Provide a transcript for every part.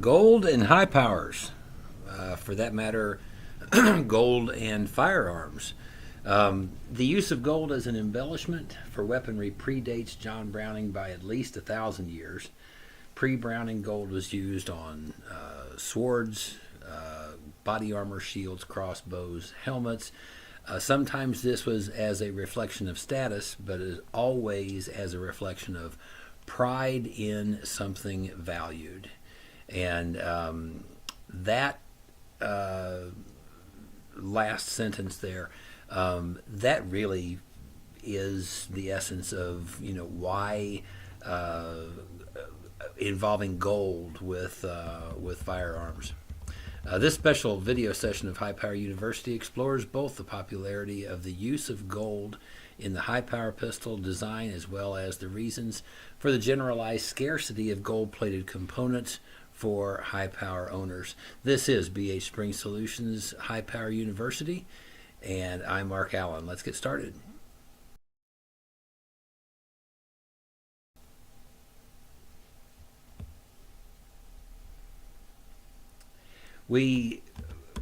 Gold and high powers, for that matter, gold and firearms. The use of gold as an embellishment for weaponry predates John Browning by at least 1,000 years. Pre-Browning, gold was used on swords, body armor, shields, crossbows, helmets. Sometimes this was as a reflection of status, but as always as a reflection of pride in something valued. And that last sentence there, that really is the essence of why involving gold with firearms. This special video session of High Power University explores both the popularity of the use of gold in the high power pistol design as well as the reasons for the generalized scarcity of gold-plated components for high power owners. This is BHSpringSolutions High Power University, and I'm Mark Allen. Let's get started. We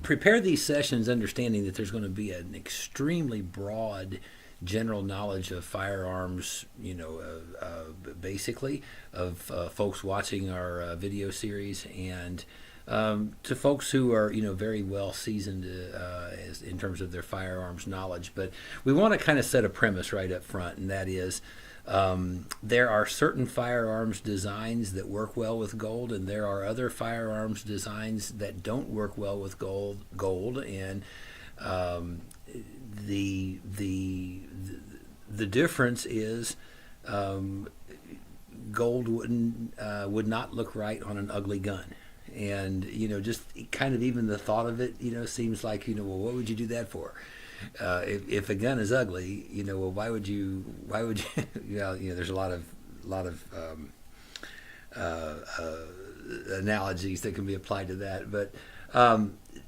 prepare these sessions understanding that there's going to be an extremely broad general knowledge of firearms, basically, of folks watching our video series, and to folks who are, very well seasoned in terms of their firearms knowledge. But we want to kind of set a premise right up front, and that is there are certain firearms designs that work well with gold, and there are other firearms designs that don't work well with gold, and the difference is gold would not look right on an ugly gun. And just kind of even the thought of it seems like well, what would you do that for? If a gun is ugly, well, why would you there's a lot of analogies that can be applied to that, but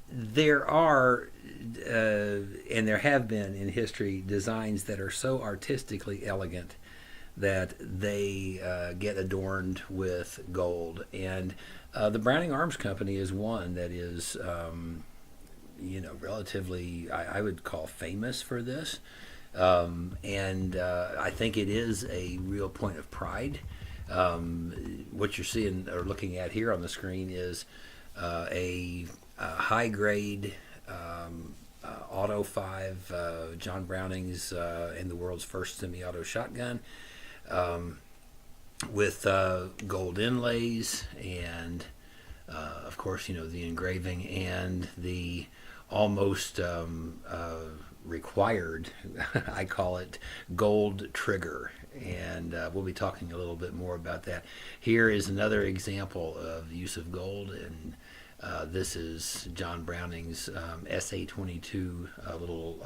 there are and there have been in history designs that are so artistically elegant that they get adorned with gold, and the Browning Arms Company is one that is relatively, I would call, famous for this, and I think it is a real point of pride. What you're seeing or looking at here on the screen is a high grade Auto 5 John Browning's and the world's first semi-auto shotgun, with gold inlays and of course the engraving and the almost required I call it gold trigger, and we'll be talking a little bit more about that. Here is another example of the use of gold, and this is John Browning's SA-22 little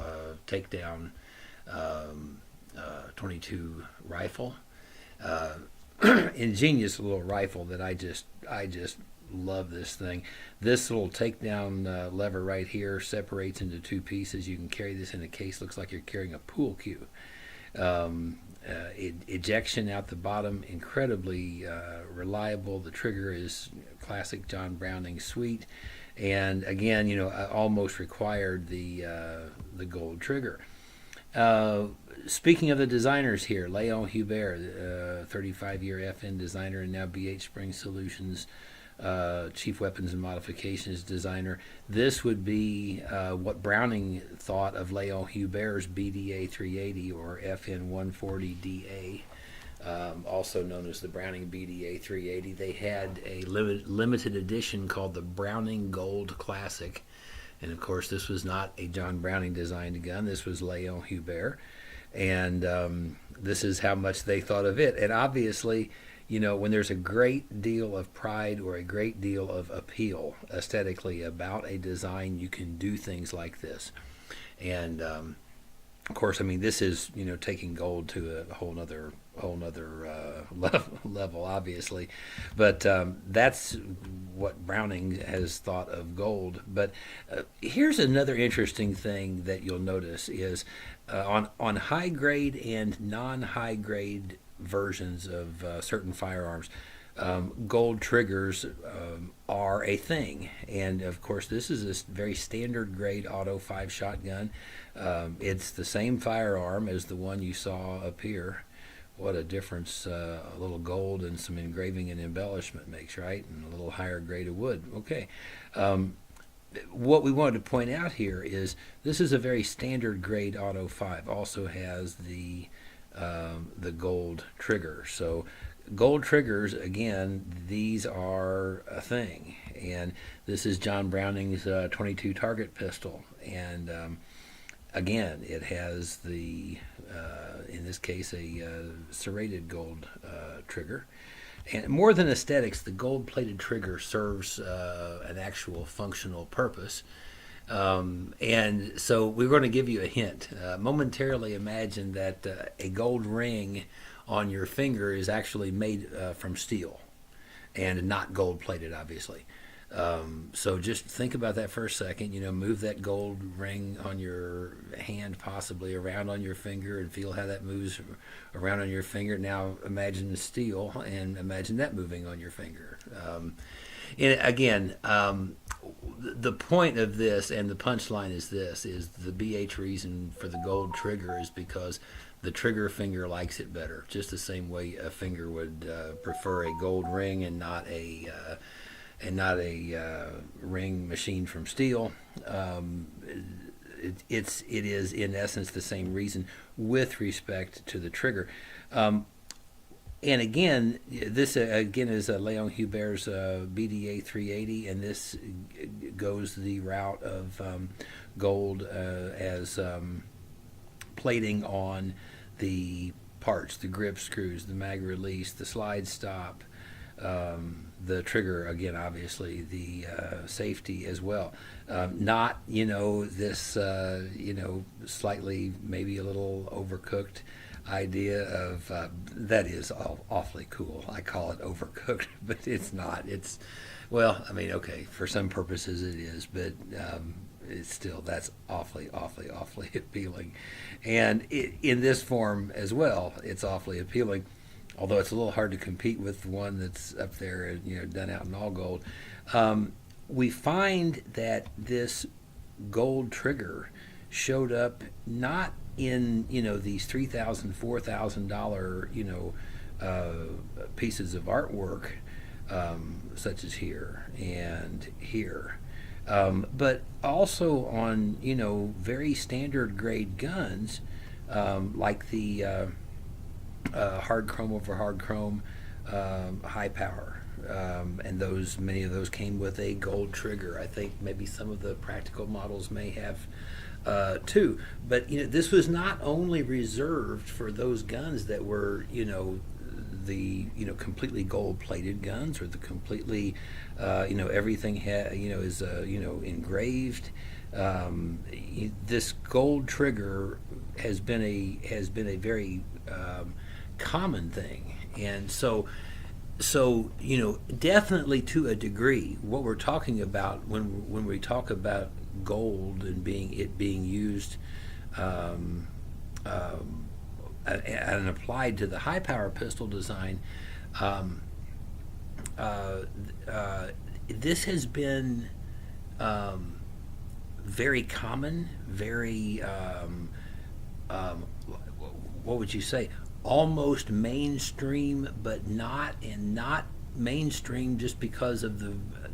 takedown 22 rifle. Ingenious little rifle that I just love this thing. This little takedown lever right here separates into two pieces. You can carry this in a case. Looks like you're carrying a pool cue. Ejection out the bottom, incredibly reliable. The trigger is classic John Browning sweet, and again, almost required the gold trigger. Speaking of the designers here, Léon Hubert, 35-year FN designer and now BHSpringSolutions Chief Weapons and Modifications designer. This would be what Browning thought of Léon Hubert's BDA 380 or FN 140DA, also known as the Browning BDA 380. They had a limited edition called the Browning Gold Classic, and of course this was not a John Browning designed gun. This was Léon Hubert, and this is how much they thought of it. And obviously, when there's a great deal of pride or a great deal of appeal aesthetically about a design, you can do things like this. And of course, this is taking gold to a whole nother level, obviously. But that's what Browning has thought of gold. But here's another interesting thing that you'll notice is on high grade and non-high grade versions of certain firearms, gold triggers are a thing, and of course this is a very standard grade auto 5 shotgun. It's the same firearm as the one you saw up here. What a difference a little gold and some engraving and embellishment makes, right? And a little higher grade of wood. Okay. What we wanted to point out here is this is a very standard grade auto 5. Also has the gold trigger. So gold triggers, again, these are a thing. And this is John Browning's 22 target pistol. And again, it has the, in this case, a serrated gold trigger. And more than aesthetics, the gold-plated trigger serves an actual functional purpose. And so we're going to give you a hint. Momentarily imagine that a gold ring on your finger is actually made from steel and not gold-plated, obviously. So just think about that for a second. Move that gold ring on your hand, possibly around on your finger, and feel how that moves around on your finger. Now imagine the steel and imagine that moving on your finger. And again, the point of this and the punchline is this: is the BH reason for the gold trigger is because the trigger finger likes it better, just the same way a finger would prefer a gold ring and not a ring machined from steel. It is in essence the same reason with respect to the trigger. And again, this is Leon Hubert's BDA 380, and this goes the route of gold as plating on the parts, the grip screws, the mag release, the slide stop, the trigger, again, obviously, the safety as well. Not, this, slightly, maybe a little overcooked idea of, that is awfully cool. I call it overcooked, but it's not. It's, well, I mean, okay, for some purposes it is, but it's still, that's awfully appealing. And in this form as well, it's awfully appealing. Although it's a little hard to compete with the one that's up there, done out in all gold. We find that this gold trigger showed up not in, these $3,000, $4,000, pieces of artwork, such as here and here, but also on, very standard grade guns, like the hard chrome over hard chrome, high power, and many of those came with a gold trigger. I think maybe some of the practical models may have too. But this was not only reserved for those guns that were the completely gold plated guns, or the completely everything is engraved. This gold trigger has been a very common thing, and so definitely to a degree, what we're talking about when we talk about gold and being used and applied to the high power pistol design, this has been very common, very what would you say, almost mainstream, but not mainstream just because of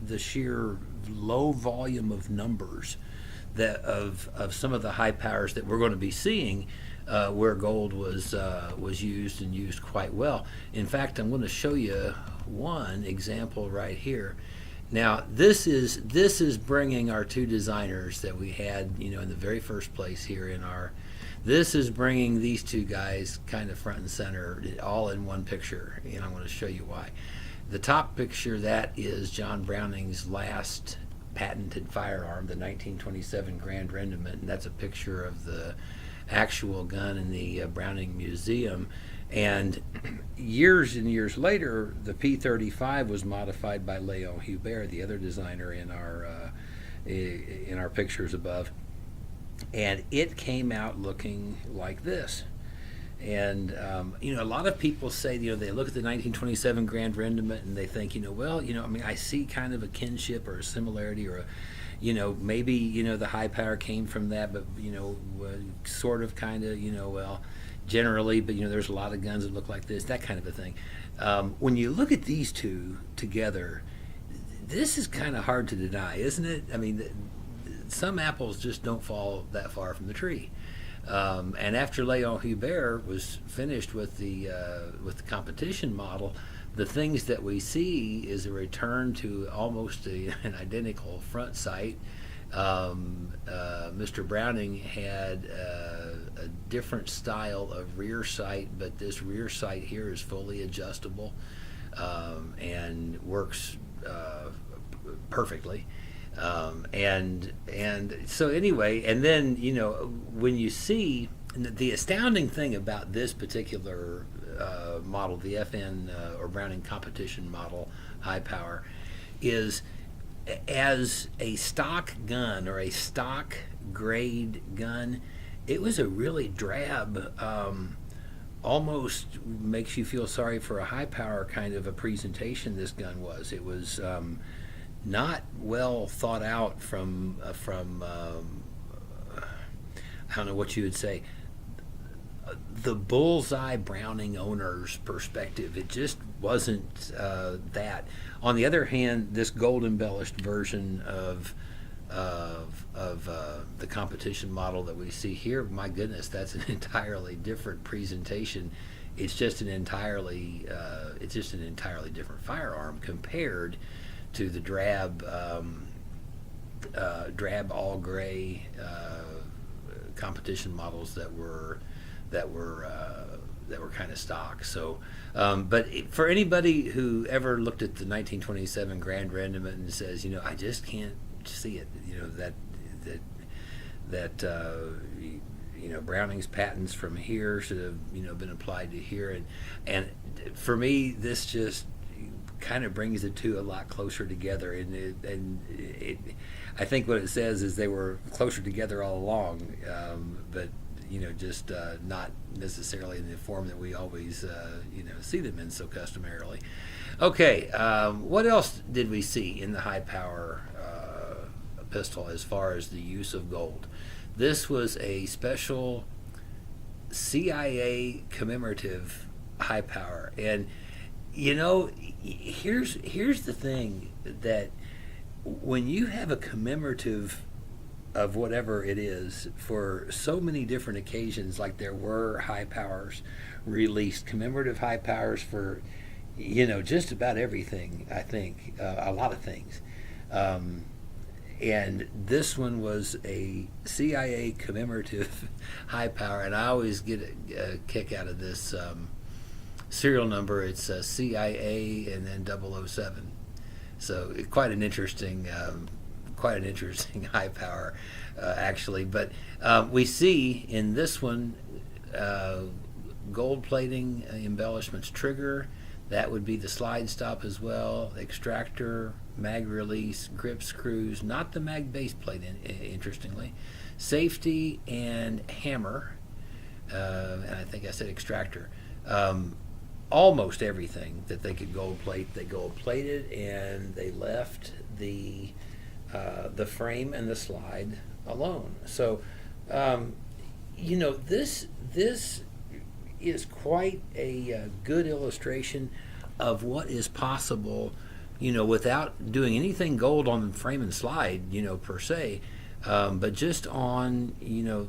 the sheer low volume of numbers that of some of the high powers that we're going to be seeing, where gold was used and used quite well. In fact, I'm going to show you one example right here. Now, this is bringing our two designers that we had, in the very first place here in our. This is bringing these two guys kind of front and center, all in one picture, and I'm going to show you why. The top picture, that is John Browning's last patented firearm, the 1927 Grand Rendement, and that's a picture of the actual gun in the Browning Museum. And years and years later, the P-35 was modified by Leon Hubert, the other designer in our pictures above, and it came out looking like this. You know, a lot of people say, you know, they look at the 1927 Grand Rendement and they think, you know, well, you know, I mean, I see kind of a kinship or a similarity or a, you know, maybe, you know, the high power came from that, but, you know, sort of, kind of, you know, well, generally, but, you know, there's a lot of guns that look like this, that kind of a thing. When you look at these two together, this is kind of hard to deny, isn't it? I mean, some apples just don't fall that far from the tree. And after Léon Hubert was finished with the competition model, the things that we see is a return to almost an identical front sight. Mr. Browning had a different style of rear sight, but this rear sight here is fully adjustable and works perfectly. And so anyway, and then, you know, when you see the astounding thing about this particular model, the FN or Browning competition model, high power, is as a stock gun or a stock grade gun, it was a really drab, almost makes you feel sorry for a high power kind of a presentation this gun was. It was not well thought out from I don't know what you would say, the bullseye Browning owner's perspective. It just wasn't that. On the other hand, this gold embellished version of the competition model that we see here, my goodness, that's an entirely different presentation. It's just an entirely different firearm compared to the drab all gray competition models that were kind of stock. So, but for anybody who ever looked at the 1927 Grand Rendement and says, you know, I just can't see it, you know, that you know, Browning's patents from here should have, you know, been applied to here, and for me, this just kind of brings the two a lot closer together, and I think what it says is they were closer together all along, but you know, just not necessarily in the form that we always you know, see them in so customarily. Okay, what else did we see in the high power pistol as far as the use of gold? This was a special CIA commemorative high power, and you know, here's the thing, that when you have a commemorative of whatever it is for so many different occasions, like there were high powers released, commemorative high powers for, you know, just about everything, I think, a lot of things. And this one was a CIA commemorative high power, and I always get a kick out of this serial number. It's CIA and then 007. So quite an interesting high power, actually. But we see in this one gold plating, embellishments, trigger. That would be the slide stop as well. Extractor, mag release, grip screws, not the mag base plate, interestingly. Safety and hammer, and I think I said extractor. Almost everything that they could gold plate, they gold plated, and they left the frame and the slide alone. So, you know, this is quite a good illustration of what is possible, you know, without doing anything gold on the frame and slide, you know, per se, but just on, you know,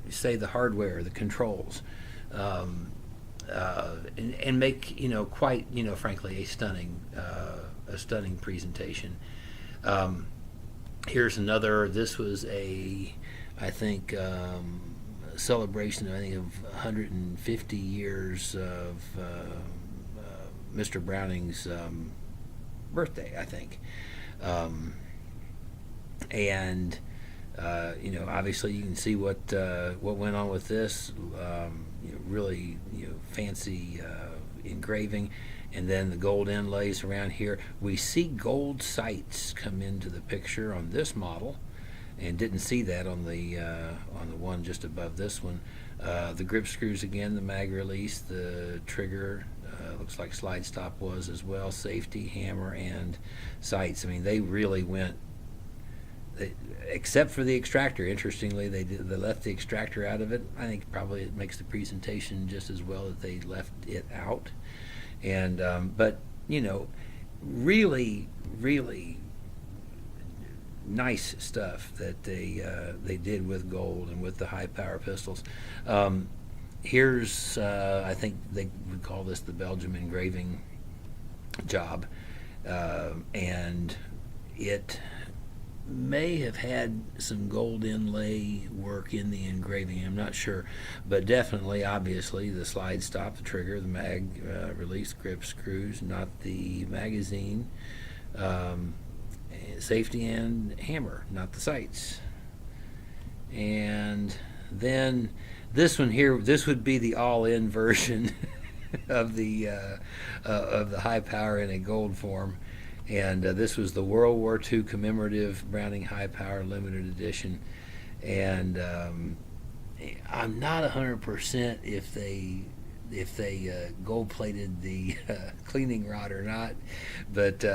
say the hardware, the controls, and make, you know, quite, you know, frankly, a stunning presentation. Here's another. This was I think, celebration, I think, of 150 years of Mr. Browning's birthday, I think. And you know, obviously you can see what went on with this. You know, really, you know, fancy engraving, and then the gold inlays around here. We see gold sights come into the picture on this model, and didn't see that on the one just above this one. The grip screws again, the mag release, the trigger, looks like slide stop was as well, safety, hammer, and sights. I mean, they really went, except for the extractor. Interestingly, they left the extractor out of it. I think probably it makes the presentation just as well that they left it out. And but you know, really, really nice stuff that they did with gold and with the high power pistols. Here's I think they would call this the Belgium Engraving Job, and it may have had some gold inlay work in the engraving, I'm not sure, but definitely, obviously, the slide stop, the trigger, the mag release, grip screws, not the magazine, safety, and hammer, not the sights. And then this one here, this would be the all-in version of the high power in a gold form. And this was the World War II Commemorative Browning High Power Limited Edition. And I'm not 100% if they gold plated the cleaning rod or not, but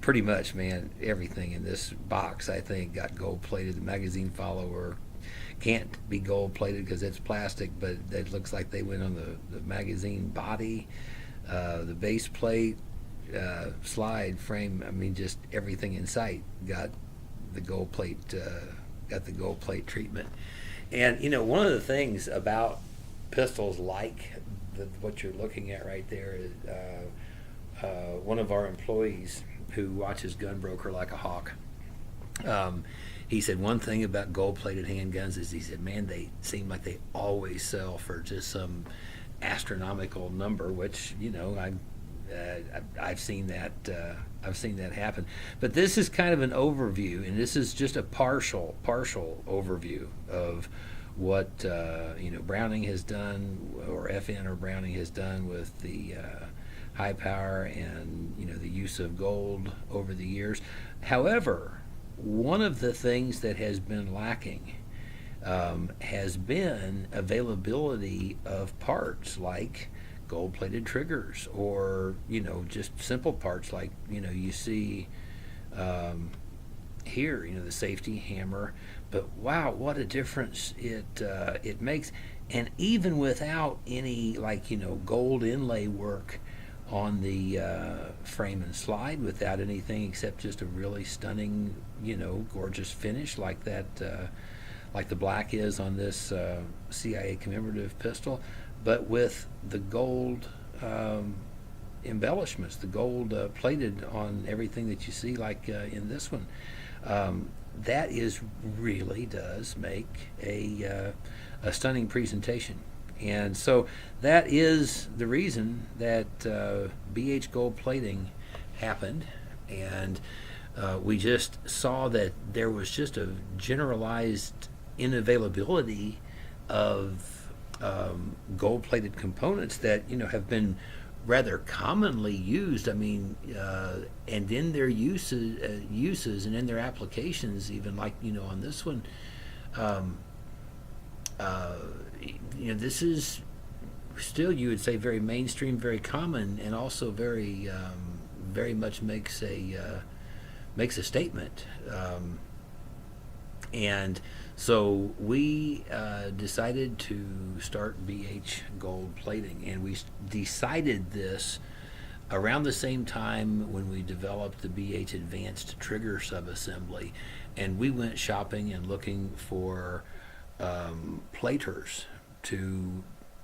pretty much, man, everything in this box I think got gold plated. The magazine follower can't be gold plated because it's plastic, but it looks like they went on the magazine body, the base plate, slide frame. I mean, just everything in sight got the gold plate treatment. And you know, one of the things about pistols like what you're looking at right there is one of our employees who watches Gunbroker like a hawk. He said one thing about gold-plated handguns is, he said, man, they seem like they always sell for just some astronomical number, which, you know, I've seen that happen. But this is kind of an overview, and this is just a partial overview of what you know, Browning has done, or FN or Browning has done with the high power and, you know, the use of gold over the years. However, one of the things that has been lacking has been availability of parts like gold-plated triggers, or, you know, just simple parts like, you know, you see here, you know, the safety hammer. But wow, what a difference it makes. And even without any, like, you know, gold inlay work on the frame and slide, without anything except just a really stunning, you know, gorgeous finish like that, like the black is on this CIA commemorative pistol, but with the gold embellishments, the gold plated on everything that you see, like in this one, that is really does make a stunning presentation. And so that is the reason that BH gold plating happened, and we just saw that there was just a generalized unavailability of gold-plated components that, you know, have been rather commonly used. I mean, and in their uses and in their applications, even like, you know, on this one, you know, this is still, you would say, very mainstream, very common, and also very, very much makes a statement. And so we decided to start BH gold plating, and we decided this around the same time when we developed the BH advanced trigger subassembly, and we went shopping and looking for platers to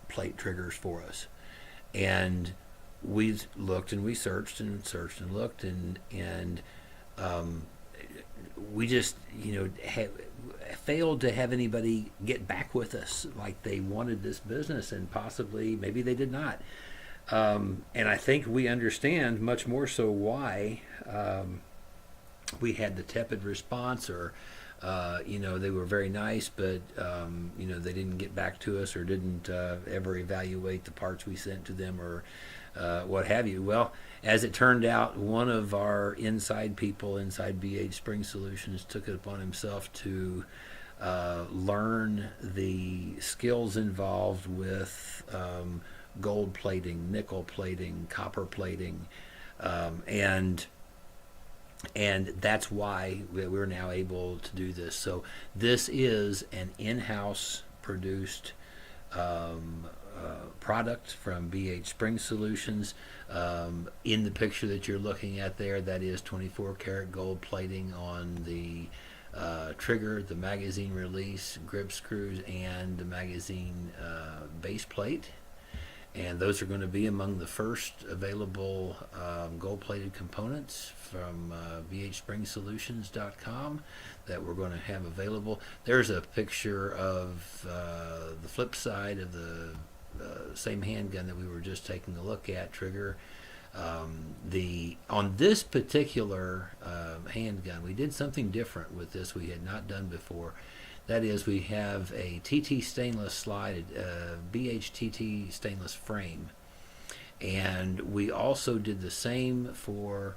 plate triggers for us. And we looked and we searched and searched and looked, and we just, you know, failed to have anybody get back with us like they wanted this business, and possibly maybe they did not. And I think we understand much more so why we had the tepid response, or you know, they were very nice, but you know, they didn't get back to us, or didn't ever evaluate the parts we sent to them, or what have you. Well, as it turned out, one of our inside people inside BH Spring Solutions took it upon himself to learn the skills involved with gold plating, nickel plating, copper plating, and that's why we're now able to do this. So this is an in-house produced product from BH Spring Solutions. In the picture that you're looking at there, that is 24 karat gold plating on the trigger, the magazine release, grip screws, and the magazine base plate. And those are going to be among the first available gold-plated components from BHSpringSolutions.com that we're going to have available. There's a picture of the flip side of the same handgun that we were just taking a look at, trigger. On this particular handgun, we did something different with this we had not done before. That is, we have a TT stainless slide, BHTT stainless frame, and we also did the same for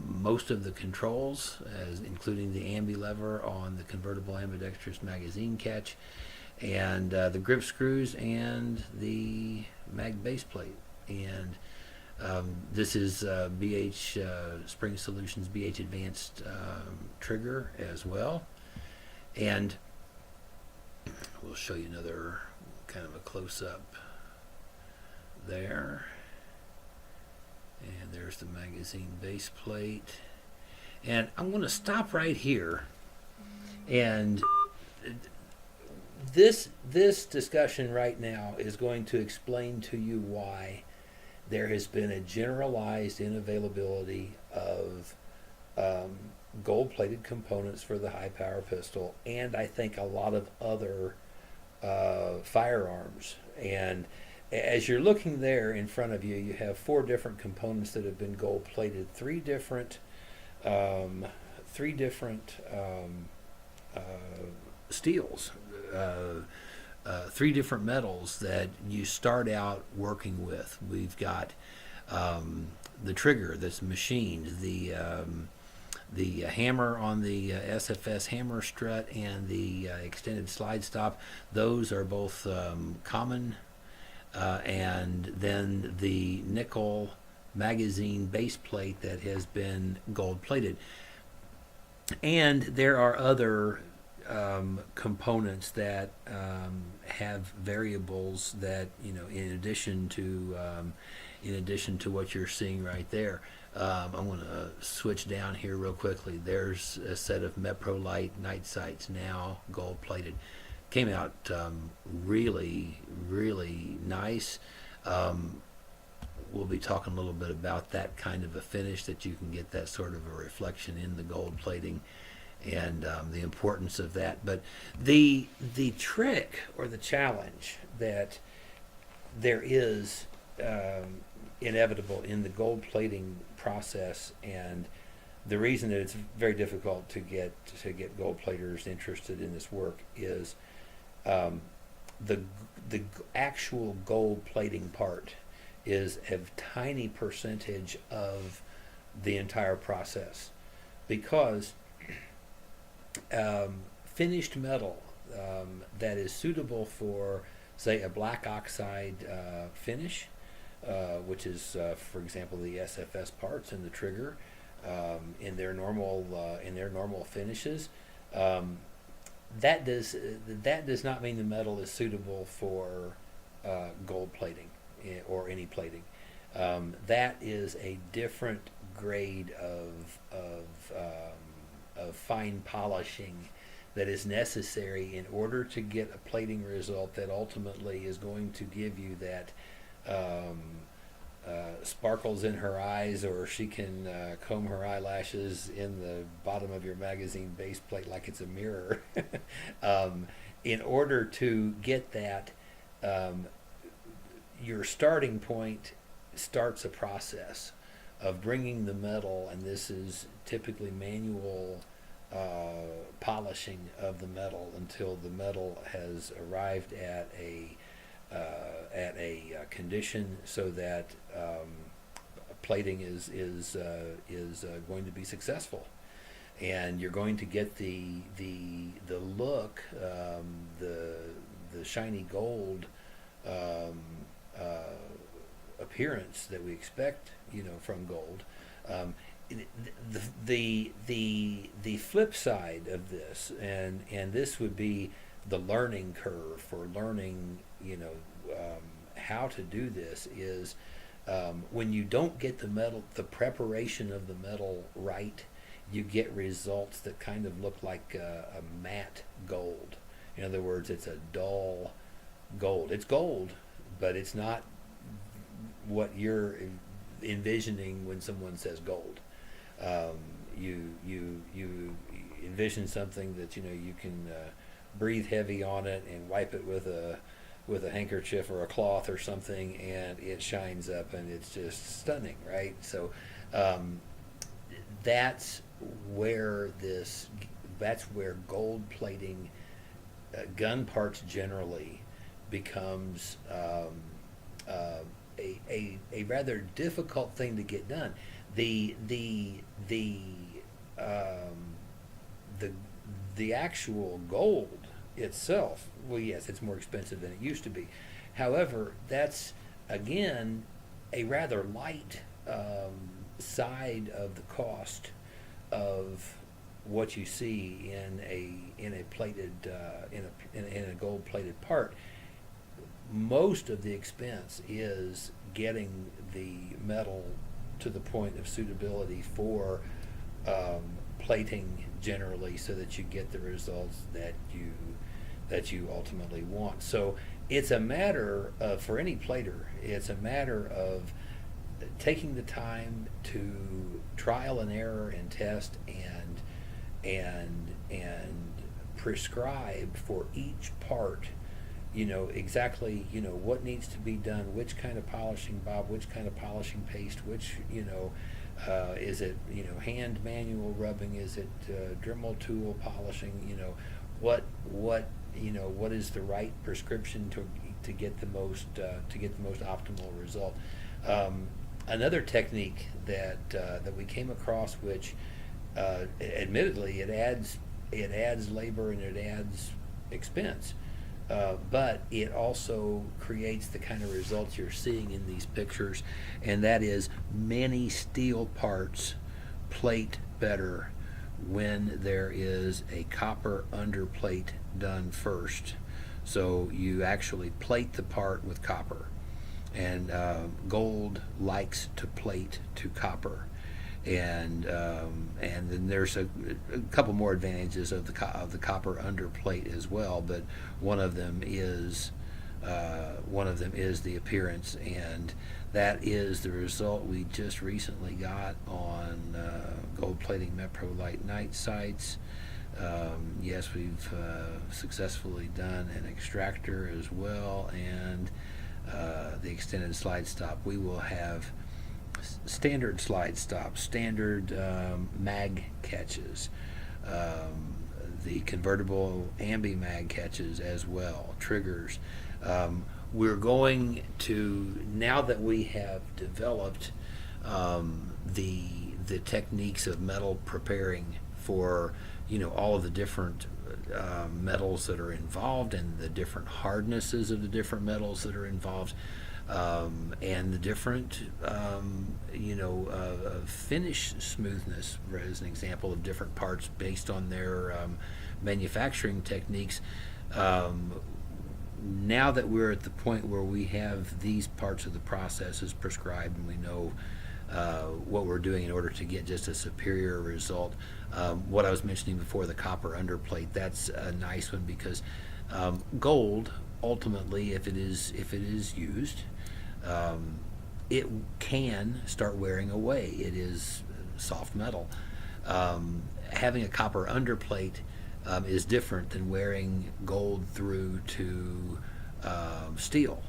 most of the controls, including the ambi lever on the convertible ambidextrous magazine catch, and the grip screws and the mag base plate. And this is BH Spring Solutions BH Advanced trigger as well. And we'll show you another kind of a close-up there. And there's the magazine base plate. And I'm going to stop right here. And this discussion right now is going to explain to you why there has been a generalized unavailability of gold-plated components for the high-power pistol, and I think a lot of other firearms. And as you're looking there in front of you, you have 4 different components that have been gold-plated, 3 different steels, 3 different metals that you start out working with. We've got the trigger that's machined, the hammer on the SFS hammer strut, and the extended slide stop. Those are both common. And then the nickel magazine base plate that has been gold plated. And there are other components that have variables that, in addition to what you're seeing right there. I'm going to switch down here real quickly. There's a set of Mepro Light night sights, now gold plated. Came out really, really nice. We'll be talking a little bit about that kind of a finish, that you can get that sort of a reflection in the gold plating, and the importance of that. But the trick or the challenge that there is inevitable in the gold plating process, and the reason that it's very difficult to get gold platers interested in this work is the actual gold plating part is a tiny percentage of the entire process, because finished metal that is suitable for, say, a black oxide finish, which is, for example, the SFS parts and the trigger, in their normal finishes. That does not mean the metal is suitable for gold plating or any plating. That is a different grade of fine polishing that is necessary in order to get a plating result that ultimately is going to give you that sparkles in her eyes, or she can comb her eyelashes in the bottom of your magazine base plate like it's a mirror. In order to get that, your starting point starts a process of bringing the metal, and this is typically manual polishing of the metal until the metal has arrived at a at a condition so that plating is going to be successful, and you're going to get the look, the shiny gold um, appearance that we expect, from gold. Um, the flip side of this, and this would be the learning curve for learning, how to do this, is when you don't get the preparation of the metal right, you get results that kind of look like a matte gold. In other words, it's a dull gold. It's gold, but it's not what you're envisioning when someone says gold. You envision something that you can breathe heavy on it and wipe it with a handkerchief or a cloth or something, and it shines up, and it's just stunning, right? So that's where gold plating, gun parts generally, becomes a rather difficult thing to get done. Um, the actual gold itself, well, yes, it's more expensive than it used to be. However, that's again a rather light side of the cost of what you see in a plated in a gold plated part. Most of the expense is getting the metal to the point of suitability for plating generally, so that you get the results that you ultimately want. So it's a matter of, for any plater, it's a matter of taking the time to trial and error and test and prescribe for each part, exactly, what needs to be done, which kind of polishing bob, which kind of polishing paste, which, is it, hand manual rubbing, is it Dremel tool polishing, what is the right prescription to get the most optimal result. Another technique that we came across, which admittedly it adds labor and it adds expense, but it also creates the kind of results you're seeing in these pictures, and that is many steel parts plate better when there is a copper underplate done first. So you actually plate the part with copper, and gold likes to plate to copper. And then there's a couple more advantages of the copper underplate as well, but one of them is the appearance, and that is the result we just recently got on gold plating Metro Light night sights. Yes, we've successfully done an extractor as well, and the extended slide stop. We will have standard slide stops, standard mag catches, the convertible ambi mag catches as well, triggers. We're going to, now that we have developed the techniques of metal preparing for all of the different metals that are involved, and the different hardnesses of the different metals that are involved, and the different finish smoothness, as an example, of different parts based on their manufacturing techniques. Now that we're at the point where we have these parts of the processes prescribed, and we know what we're doing in order to get just a superior result. What I was mentioning before, the copper underplate, that's a nice one, because gold, ultimately, if it is used, it can start wearing away. It is soft metal. Having a copper underplate is different than wearing gold through to steel.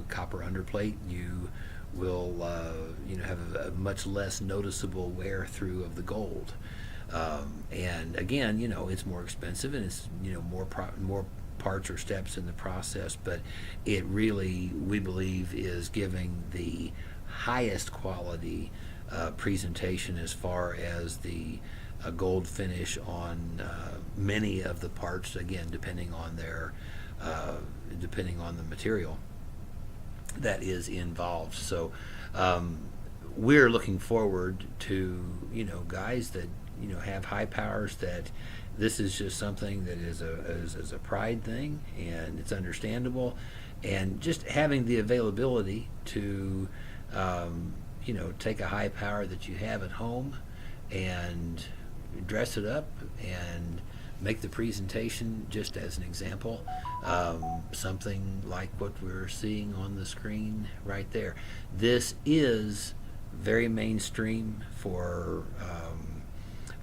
Copper underplate, you will have a much less noticeable wear through of the gold, and again, it's more expensive, and it's more parts or steps in the process, but it really, we believe, is giving the highest quality presentation as far as the gold finish on many of the parts, again depending on their depending on the material that is involved. So we're looking forward to, guys that have high powers, that this is just something that is a pride thing, and it's understandable, and just having the availability to take a high power that you have at home and dress it up and make the presentation, just as an example, something like what we're seeing on the screen right there. This is very mainstream for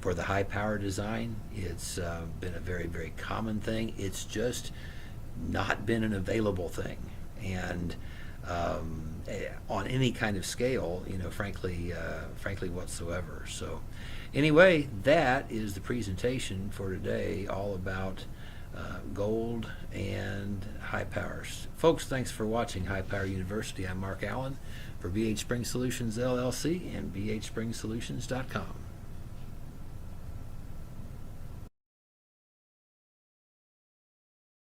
the high power design. It's been a very, very common thing. It's just not been an available thing, and on any kind of scale, frankly whatsoever. So anyway, that is the presentation for today, all about gold and high powers. Folks, thanks for watching High Power University. I'm Mark Allen for BHSpringSolutions LLC and BHSpringSolutions.com.